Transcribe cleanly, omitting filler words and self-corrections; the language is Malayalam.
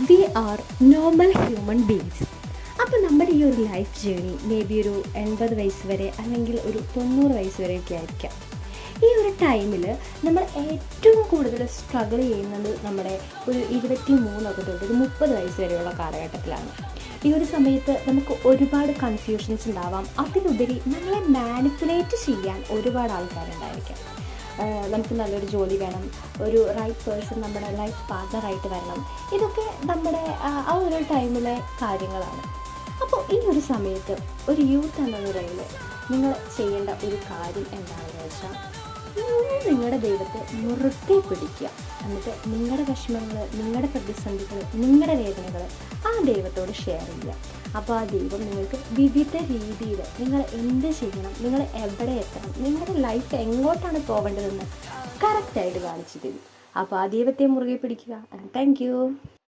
V are normal human beings. അപ്പോൾ നമ്മുടെ ഈ ഒരു ലൈഫ് ജേണി മേ ബി ഒരു 80 വയസ്സ് വരെ അല്ലെങ്കിൽ ഒരു 90 വയസ്സ് വരെയൊക്കെ ആയിരിക്കാം. ഈ ഒരു ടൈമിൽ നമ്മൾ ഏറ്റവും കൂടുതൽ സ്ട്രഗിൾ ചെയ്യുന്നത് നമ്മുടെ ഒരു 23 തൊട്ട് ഒരു 30 വയസ്സ് വരെയുള്ള കാലഘട്ടത്തിലാണ്. ഈ ഒരു സമയത്ത് നമുക്ക് ഒരുപാട് കൺഫ്യൂഷൻസ് ഉണ്ടാവാം. അതിലുപരി നമ്മളെ മാനിപ്പുലേറ്റ് ചെയ്യാൻ ഒരുപാട് ആൾക്കാരുണ്ടായിരിക്കാം. നമുക്ക് നല്ലൊരു ജോലി വേണം, ഒരു റൈറ്റ് പേഴ്സൺ നമ്മുടെ ലൈഫ് പാർട്ണറായിട്ട് വരണം. ഇതൊക്കെ നമ്മുടെ ആ ഒരു ടൈമിലെ കാര്യങ്ങളാണ്. അപ്പോൾ ഈ ഒരു സമയത്ത് ഒരു യൂത്ത് എന്ന നിലയിൽ നിങ്ങൾ ചെയ്യേണ്ട ഒരു കാര്യം എന്താണെന്ന് വെച്ചാൽ, നിങ്ങളുടെ ദൈവത്തെ മുറുകെ പിടിക്കുക. എന്നിട്ട് നിങ്ങളുടെ വിഷമങ്ങൾ, നിങ്ങളുടെ പ്രതിസന്ധികൾ, നിങ്ങളുടെ വേദനകൾ ആ ദൈവത്തോട് ഷെയർ ചെയ്യുക. അപ്പോൾ ആ ദൈവം നിങ്ങൾക്ക് വിവിധ രീതിയിൽ നിങ്ങൾ എന്ത് ചെയ്യണം, നിങ്ങൾ എവിടെ എത്തണം, നിങ്ങളുടെ ലൈഫ് എങ്ങോട്ടാണ് പോകേണ്ടതെന്ന് കറക്റ്റായിട്ട് കാണിച്ചു തരും. അപ്പോൾ ആ ദൈവത്തെ മുറുകെ പിടിക്കുക. Thank you.